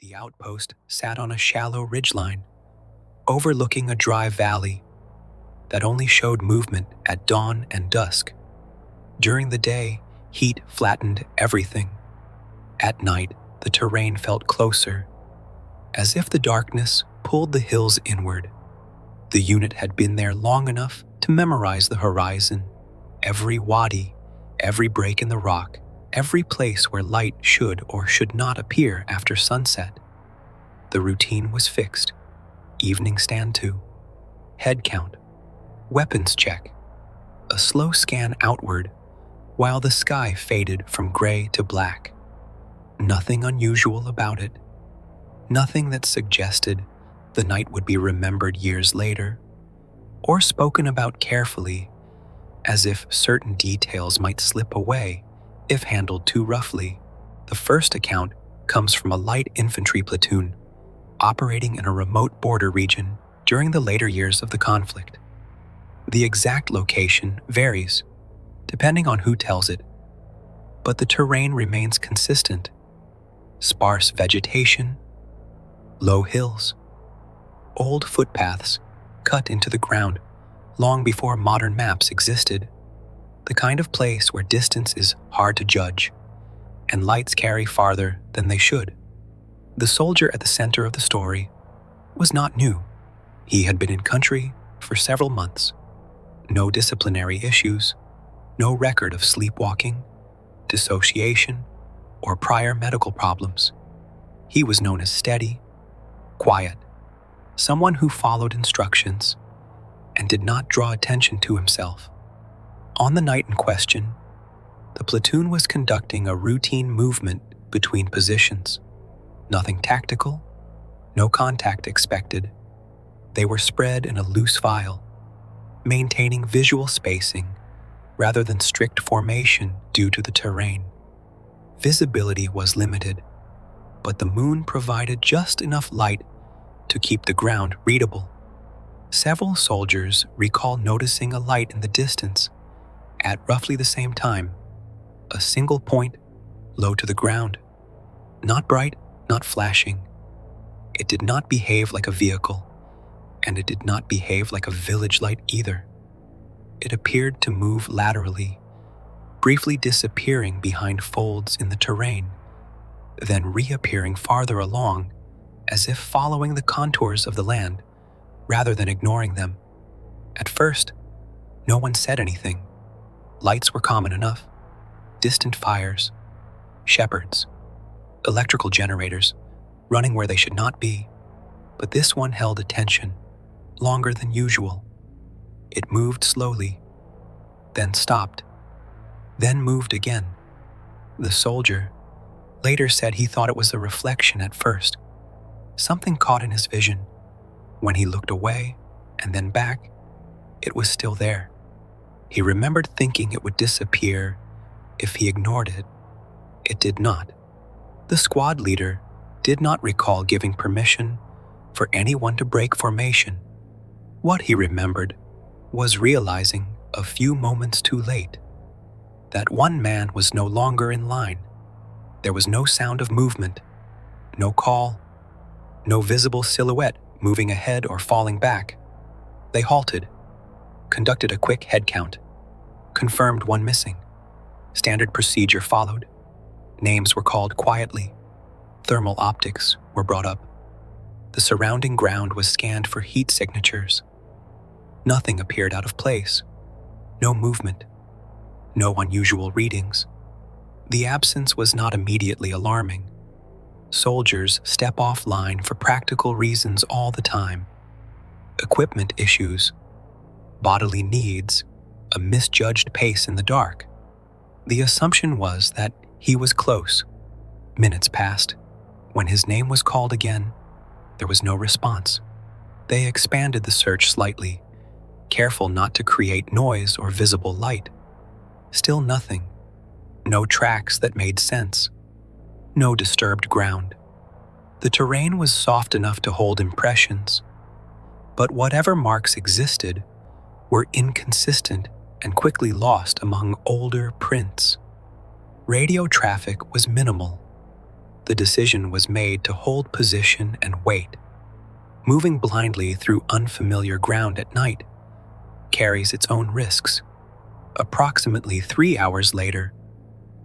The outpost sat on a shallow ridgeline, overlooking a dry valley that only showed movement at dawn and dusk. During the day, heat flattened everything. At night, the terrain felt closer, as if the darkness pulled the hills inward. The unit had been there long enough to memorize the horizon, every wadi, every break in the rock, every place where light should or should not appear after sunset. The routine was fixed. Evening stand to, head count, weapons check, a slow scan outward while the sky faded from gray to black. Nothing unusual about it. Nothing that suggested the night would be remembered years later, or spoken about carefully as if certain details might slip away if handled too roughly. The first account comes from a light infantry platoon operating in a remote border region during the later years of the conflict. The exact location varies, depending on who tells it, but the terrain remains consistent. Sparse vegetation, low hills, old footpaths cut into the ground long before modern maps existed, the kind of place where distance is hard to judge and lights carry farther than they should. The soldier at the center of the story was not new. He had been in country for several months. No disciplinary issues, no record of sleepwalking, dissociation, or prior medical problems. He was known as steady, quiet, someone who followed instructions and did not draw attention to himself. On the night in question, the platoon was conducting a routine movement between positions. Nothing tactical, no contact expected. They were spread in a loose file, maintaining visual spacing rather than strict formation due to the terrain. Visibility was limited, but the moon provided just enough light to keep the ground readable. Several soldiers recall noticing a light in the distance at roughly the same time, a single point low to the ground. Not bright, not flashing. It did not behave like a vehicle, and it did not behave like a village light either. It appeared to move laterally, briefly disappearing behind folds in the terrain, then reappearing farther along as if following the contours of the land rather than ignoring them. At first, no one said anything. Lights were common enough. Distant fires, shepherds, electrical generators running where they should not be, but this one held attention longer than usual. It moved slowly, then stopped, then moved again. The soldier later said he thought it was a reflection at first. Something caught in his vision. When he looked away and then back, it was still there. He remembered thinking it would disappear if he ignored it. It did not. The squad leader did not recall giving permission for anyone to break formation. What he remembered was realizing a few moments too late that one man was no longer in line. There was no sound of movement, no call, no visible silhouette moving ahead or falling back. They halted, conducted a quick head count, confirmed one missing. Standard procedure followed. Names were called quietly. Thermal optics were brought up. The surrounding ground was scanned for heat signatures. Nothing appeared out of place. No movement. No unusual readings. The absence was not immediately alarming. Soldiers step offline for practical reasons all the time. Equipment issues, bodily needs, a misjudged pace in the dark. The assumption was that he was close. Minutes passed. When his name was called again, there was no response. They expanded the search slightly, careful not to create noise or visible light. Still nothing. No tracks that made sense. No disturbed ground. The terrain was soft enough to hold impressions, but whatever marks existed were inconsistent and quickly lost among older prints. Radio traffic was minimal. the decision was made to hold position and wait. Moving blindly through unfamiliar ground at night carries its own risks. Approximately 3 hours later,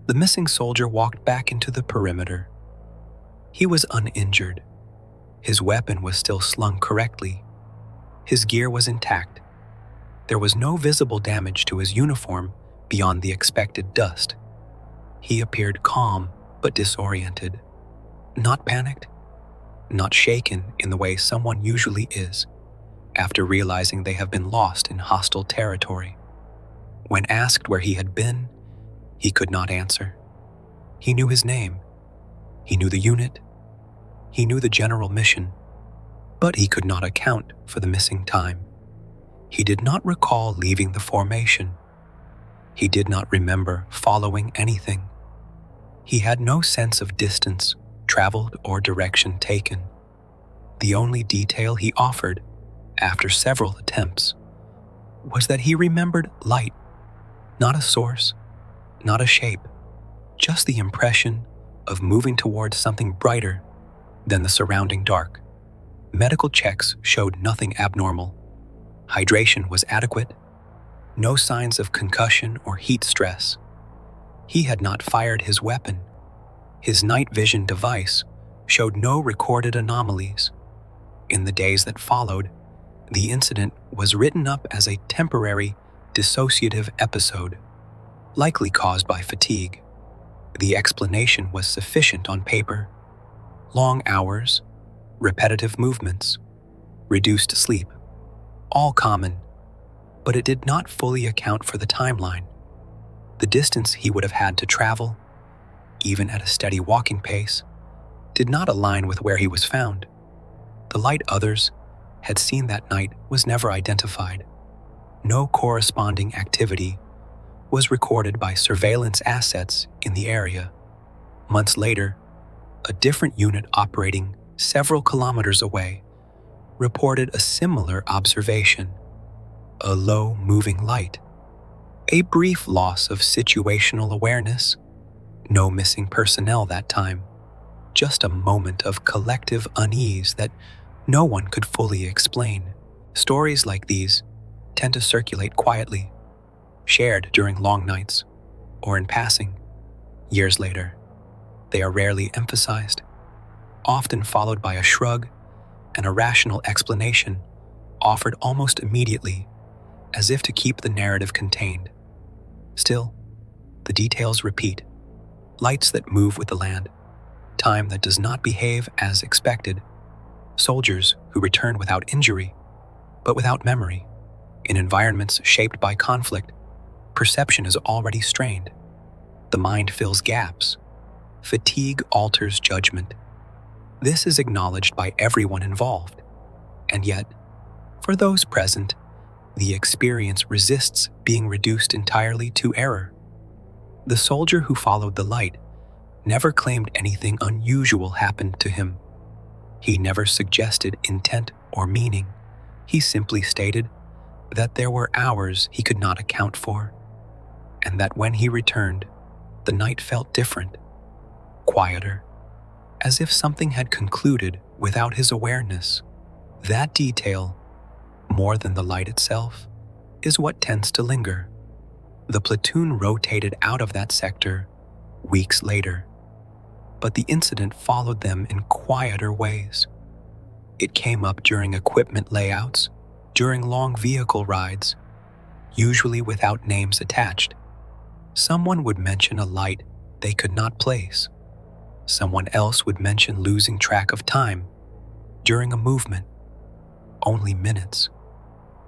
the missing soldier walked back into the perimeter. He was uninjured. His weapon was still slung correctly. His gear was intact. There was no visible damage to his uniform beyond the expected dust. He appeared calm but disoriented. Not panicked, not shaken in the way someone usually is after realizing they have been lost in hostile territory. When asked where he had been, he could not answer. He knew his name. He knew the unit. He knew the general mission, but he could not account for the missing time. He did not recall leaving the formation. He did not remember following anything. He had no sense of distance traveled or direction taken. The only detail he offered, after several attempts, was that he remembered light, not a source, not a shape, just the impression of moving towards something brighter than the surrounding dark. Medical checks showed nothing abnormal. Hydration was adequate. No signs of concussion or heat stress. He had not fired his weapon. His night vision device showed no recorded anomalies. In the days that followed, the incident was written up as a temporary dissociative episode, likely caused by fatigue. The explanation was sufficient on paper. Long hours, repetitive movements, reduced sleep, all common, but it did not fully account for the timeline. The distance he would have had to travel, even at a steady walking pace, did not align with where he was found. The light others had seen that night was never identified. No corresponding activity was recorded by surveillance assets in the area. Months later, a different unit operating several kilometers away reported a similar observation: a low moving light. A brief loss of situational awareness. No missing personnel that time. Just a moment of collective unease that no one could fully explain. Stories like these tend to circulate quietly, shared during long nights, or in passing, years later. They are rarely emphasized, often followed by a shrug and a rational explanation offered almost immediately, as if to keep the narrative contained. Still, the details repeat. Lights that move with the land, time that does not behave as expected, soldiers who return without injury, but without memory. In environments shaped by conflict, perception is already strained. The mind fills gaps. Fatigue alters judgment. This is acknowledged by everyone involved. And yet, for those present, the experience resists being reduced entirely to error. The soldier who followed the light never claimed anything unusual happened to him. He never suggested intent or meaning. He simply stated that there were hours he could not account for, and that when he returned, the night felt different, quieter, as if something had concluded without his awareness. That detail, more than the light itself, is what tends to linger. The platoon rotated out of that sector weeks later, but the incident followed them in quieter ways. It came up during equipment layouts, during long vehicle rides, usually without names attached. Someone would mention a light they could not place. Someone else would mention losing track of time during a movement. Only minutes,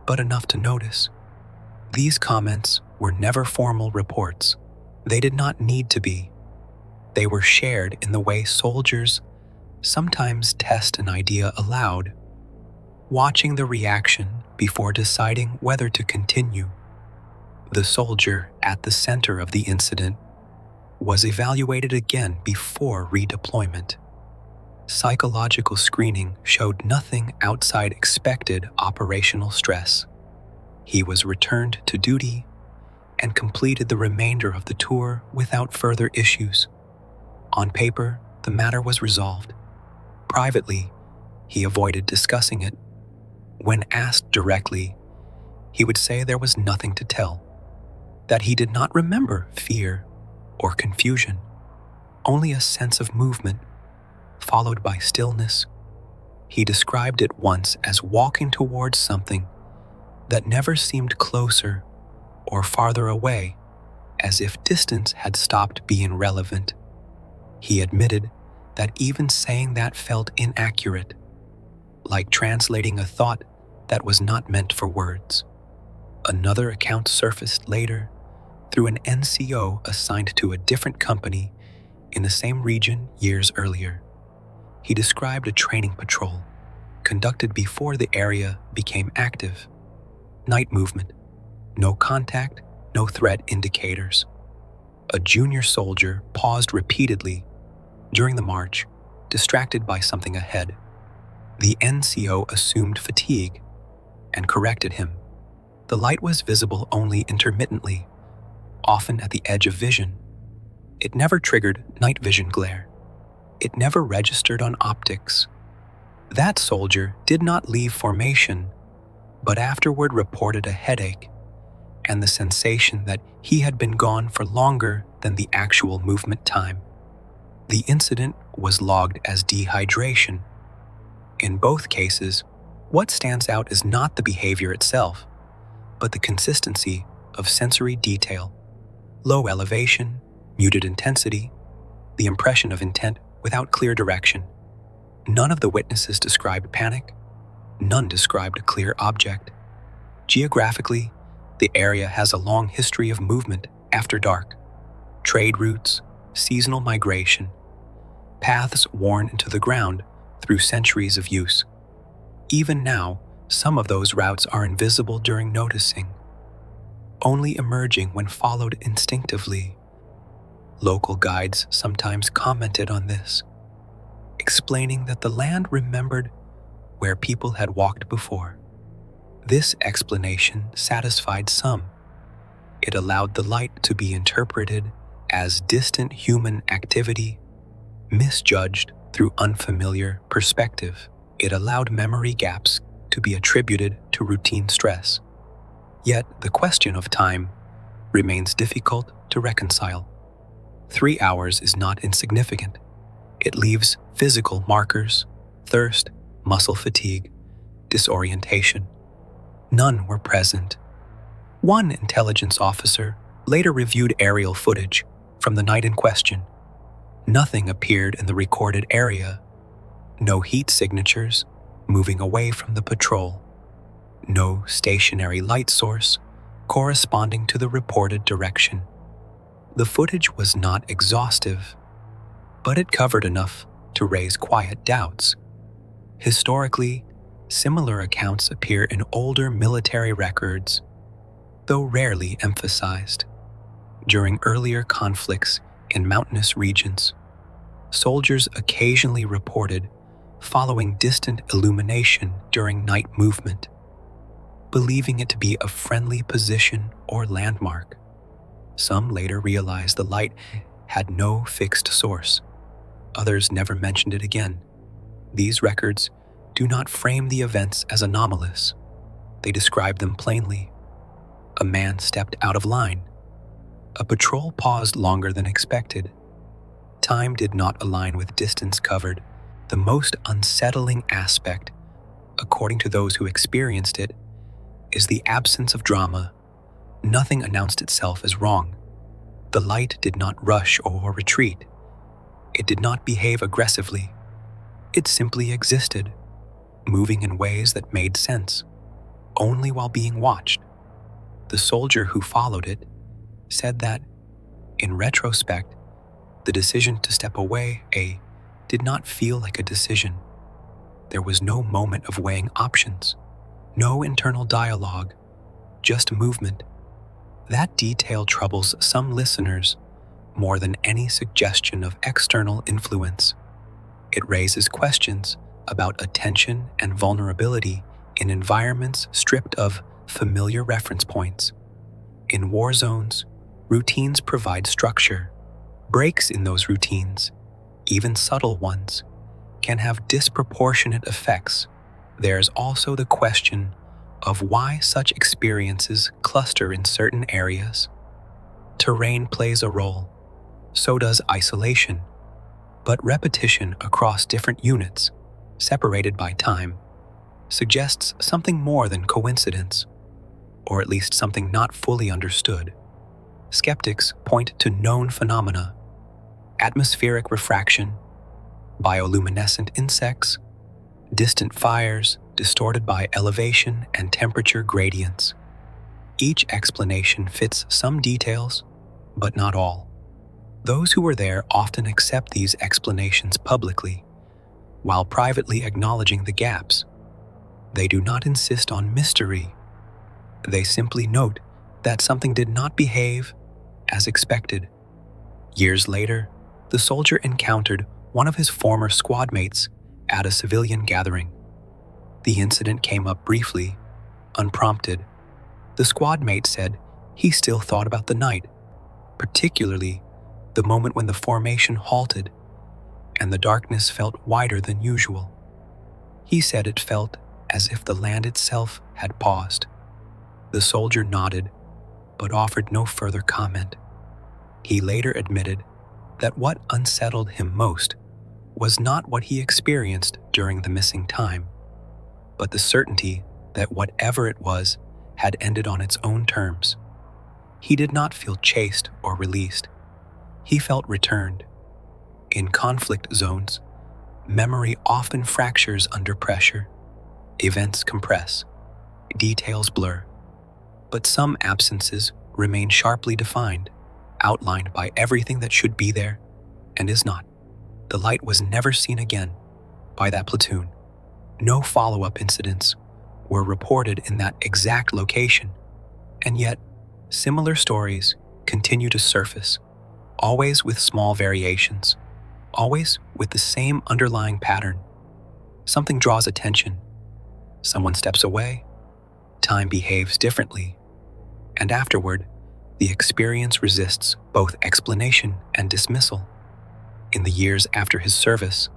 but enough to notice. These comments were never formal reports. They did not need to be. They were shared in the way soldiers sometimes test an idea aloud, watching the reaction before deciding whether to continue. The soldier at the center of the incident was evaluated again before redeployment. Psychological screening showed nothing outside expected operational stress. He was returned to duty and completed the remainder of the tour without further issues. On paper, the matter was resolved. Privately, he avoided discussing it. When asked directly, he would say there was nothing to tell, that he did not remember fear or confusion, only a sense of movement, followed by stillness. He described it once as walking towards something that never seemed closer or farther away, as if distance had stopped being relevant. He admitted that even saying that felt inaccurate, like translating a thought that was not meant for words. Another account surfaced later through an NCO assigned to a different company in the same region years earlier. He described a training patrol conducted before the area became active. Night movement, no contact, no threat indicators. A junior soldier paused repeatedly during the march, distracted by something ahead. The NCO assumed fatigue and corrected him. The light was visible only intermittently, often at the edge of vision. It never triggered night vision glare. It never registered on optics. That soldier did not leave formation, but afterward reported a headache and the sensation that he had been gone for longer than the actual movement time. The incident was logged as dehydration. In both cases, what stands out is not the behavior itself, but the consistency of sensory detail. Low elevation, muted intensity, the impression of intent without clear direction. None of the witnesses described panic. None described a clear object. Geographically, the area has a long history of movement after dark. Trade routes, seasonal migration, paths worn into the ground through centuries of use. Even now, some of those routes are invisible during noticing, only emerging when followed instinctively. Local guides sometimes commented on this, explaining that the land remembered where people had walked before. This explanation satisfied some. It allowed the light to be interpreted as distant human activity, misjudged through unfamiliar perspective. It allowed memory gaps to be attributed to routine stress. Yet the question of time remains difficult to reconcile. 3 hours is not insignificant. It leaves physical markers, thirst, muscle fatigue, disorientation. None were present. One intelligence officer later reviewed aerial footage from the night in question. Nothing appeared in the recorded area. No heat signatures moving away from the patrol. No stationary light source corresponding to the reported direction. The footage was not exhaustive, but it covered enough to raise quiet doubts. Historically, similar accounts appear in older military records, though rarely emphasized. During earlier conflicts in mountainous regions, soldiers occasionally reported following distant illumination during night movement, believing it to be a friendly position or landmark. Some later realized the light had no fixed source. Others never mentioned it again. These records do not frame the events as anomalous. They describe them plainly. A man stepped out of line. A patrol paused longer than expected. Time did not align with distance covered. The most unsettling aspect, according to those who experienced it, is the absence of drama. Nothing announced itself as wrong. The light did not rush or retreat. It did not behave aggressively. It simply existed, moving in ways that made sense, only while being watched. The soldier who followed it said that, in retrospect, the decision to step away did not feel like a decision. There was no moment of weighing options, no internal dialogue, just movement. That detail troubles some listeners more than any suggestion of external influence. It raises questions about attention and vulnerability in environments stripped of familiar reference points. In war zones, routines provide structure. Breaks in those routines, even subtle ones, can have disproportionate effects. There's also the question of why such experiences cluster in certain areas. Terrain plays a role, so does isolation, but repetition across different units, separated by time, suggests something more than coincidence, or at least something not fully understood. Skeptics point to known phenomena: atmospheric refraction, bioluminescent insects, distant fires distorted by elevation and temperature gradients. Each explanation fits some details, but not all. Those who were there often accept these explanations publicly, while privately acknowledging the gaps. They do not insist on mystery. They simply note that something did not behave as expected. Years later, the soldier encountered one of his former squad mates at a civilian gathering. The incident came up briefly, unprompted. The squad mate said he still thought about the night, particularly the moment when the formation halted and the darkness felt wider than usual. He said it felt as if the land itself had paused. The soldier nodded, but offered no further comment. He later admitted that what unsettled him most was not what he experienced during the missing time, but the certainty that whatever it was had ended on its own terms. He did not feel chased or released. He felt returned. In conflict zones, memory often fractures under pressure. Events compress, details blur, but some absences remain sharply defined, outlined by everything that should be there and is not. The light was never seen again by that platoon. No follow-up incidents were reported in that exact location, and yet similar stories continue to surface, always with small variations, always with the same underlying pattern. Something draws attention, someone steps away, time behaves differently, and afterward, the experience resists both explanation and dismissal. In the years after his service,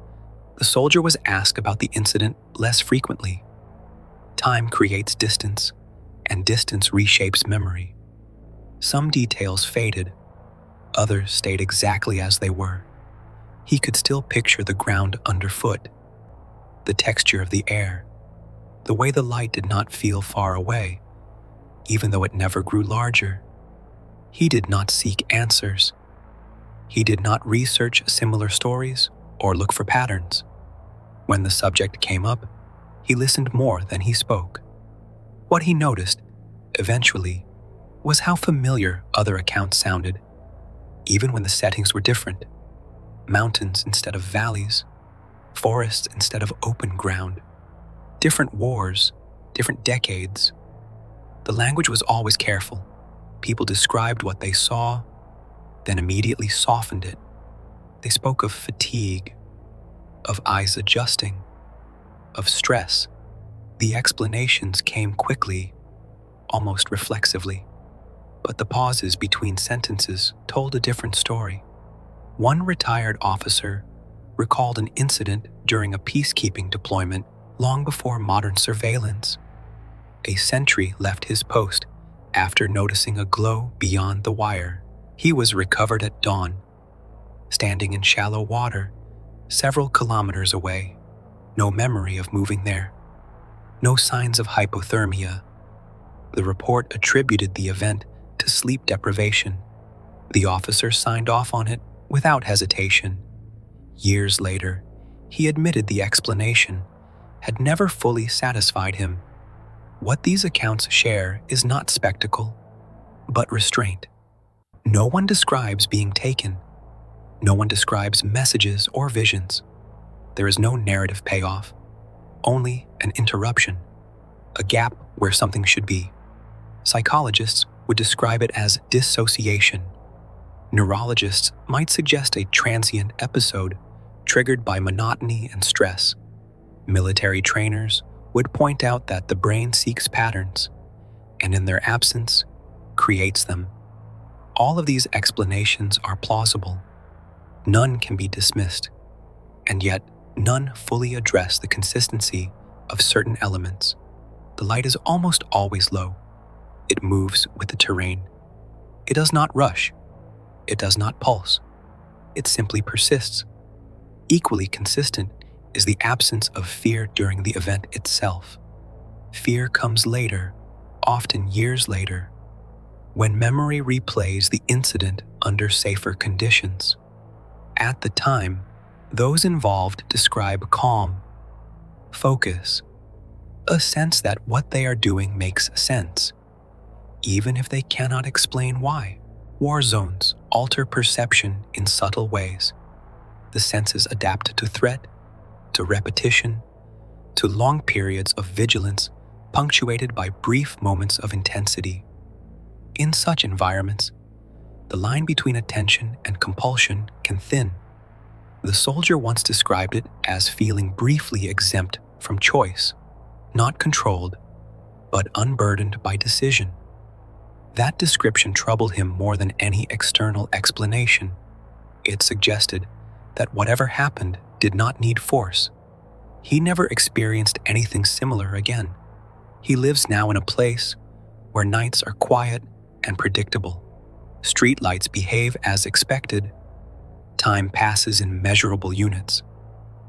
the soldier was asked about the incident less frequently. Time creates distance, and distance reshapes memory. Some details faded, others stayed exactly as they were. He could still picture the ground underfoot, the texture of the air, the way the light did not feel far away, even though it never grew larger. He did not seek answers. He did not research similar stories or look for patterns. When the subject came up, he listened more than he spoke. What he noticed, eventually, was how familiar other accounts sounded, even when the settings were different. Mountains instead of valleys, forests instead of open ground, different wars, different decades. The language was always careful. People described what they saw, then immediately softened it. They spoke of fatigue, of eyes adjusting, of stress. The explanations came quickly, almost reflexively, but the pauses between sentences told a different story. One retired officer recalled an incident during a peacekeeping deployment long before modern surveillance. A sentry left his post after noticing a glow beyond the wire. He was recovered at dawn, standing in shallow water, several kilometers away. No memory of moving there. No signs of hypothermia. The report attributed the event to sleep deprivation. The officer signed off on it without hesitation. Years later, he admitted the explanation had never fully satisfied him. What these accounts share is not spectacle, but restraint. No one describes being taken. No one describes messages or visions. There is no narrative payoff, only an interruption, a gap where something should be. Psychologists would describe it as dissociation. Neurologists might suggest a transient episode triggered by monotony and stress. Military trainers would point out that the brain seeks patterns, and in their absence, creates them. All of these explanations are plausible. None can be dismissed. and yet none fully address the consistency of certain elements. The light is almost always low. It moves with the terrain. It does not rush. It does not pulse. It simply persists. Equally consistent is the absence of fear during the event itself. Fear comes later, often years later, when memory replays the incident under safer conditions. At the time, those involved describe calm, focus, a sense that what they are doing makes sense, even if they cannot explain why. War zones alter perception in subtle ways. The senses adapt to threat, to repetition, to long periods of vigilance punctuated by brief moments of intensity. In such environments, the line between attention and compulsion can thin. The soldier once described it as feeling briefly exempt from choice, not controlled, but unburdened by decision. That description troubled him more than any external explanation. It suggested that whatever happened did not need force. He never experienced anything similar again. He lives now in a place where nights are quiet and predictable. Streetlights behave as expected. Time passes in measurable units.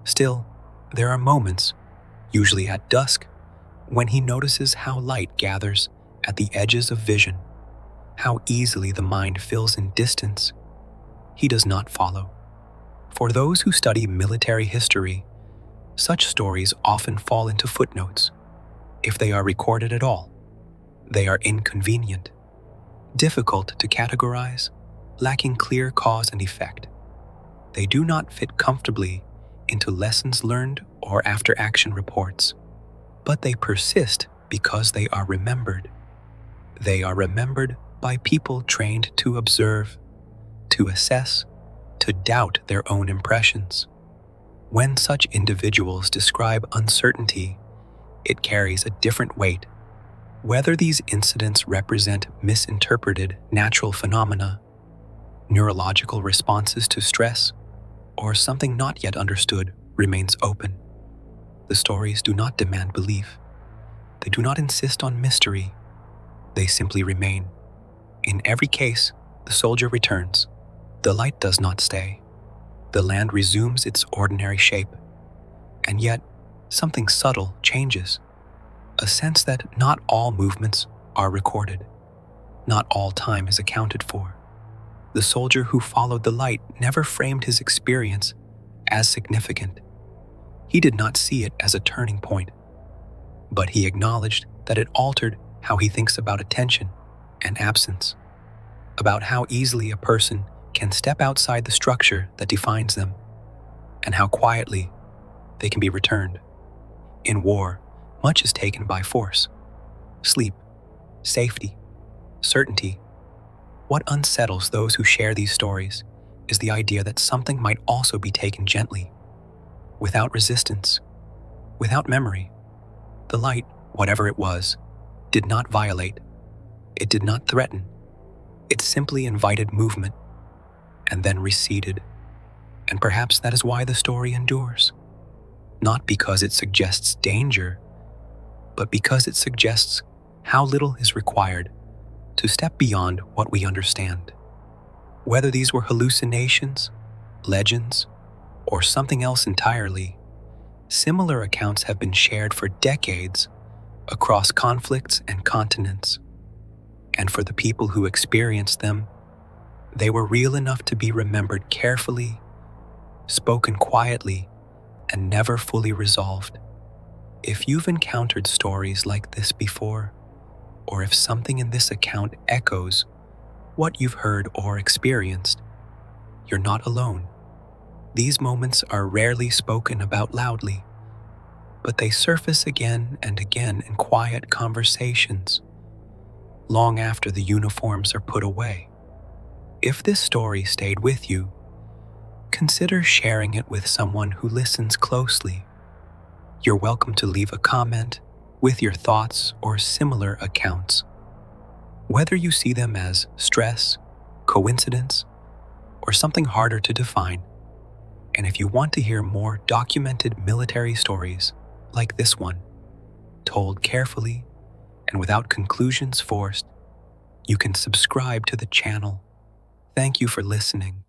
Still, there are moments, usually at dusk, when he notices how light gathers at the edges of vision, how easily the mind fills in distance. He does not follow. For those who study military history, such stories often fall into footnotes. If they are recorded at all, they are inconvenient, difficult to categorize, lacking clear cause and effect. They do not fit comfortably into lessons learned or after-action reports, but they persist because they are remembered. They are remembered by people trained to observe, to assess, to doubt their own impressions. When such individuals describe uncertainty, it carries a different weight. Whether these incidents represent misinterpreted natural phenomena, neurological responses to stress, or something not yet understood remains open. The stories do not demand belief. They do not insist on mystery. They simply remain. In every case, the soldier returns. The light does not stay. The land resumes its ordinary shape. And yet, something subtle changes. A sense that not all movements are recorded. Not all time is accounted for. The soldier who followed the light never framed his experience as significant. He did not see it as a turning point, but he acknowledged that it altered how he thinks about attention and absence, about how easily a person can step outside the structure that defines them, and how quietly they can be returned. In war, much is taken by force. Sleep, safety, certainty. What unsettles those who share these stories is the idea that something might also be taken gently, without resistance, without memory. The light, whatever it was, did not violate. It did not threaten. It simply invited movement and then receded. And perhaps that is why the story endures. Not because it suggests danger, but because it suggests how little is required to step beyond what we understand. Whether these were hallucinations, legends, or something else entirely, similar accounts have been shared for decades across conflicts and continents. And for the people who experienced them, they were real enough to be remembered carefully, spoken quietly, and never fully resolved. If you've encountered stories like this before, or if something in this account echoes what you've heard or experienced, you're not alone. These moments are rarely spoken about loudly, but they surface again and again in quiet conversations, long after the uniforms are put away. If this story stayed with you, consider sharing it with someone who listens closely. You're welcome to leave a comment with your thoughts or similar accounts. Whether you see them as stress, coincidence, or something harder to define, And if you want to hear more documented military stories like this one, told carefully and without conclusions forced, you can subscribe to the channel. Thank you for listening.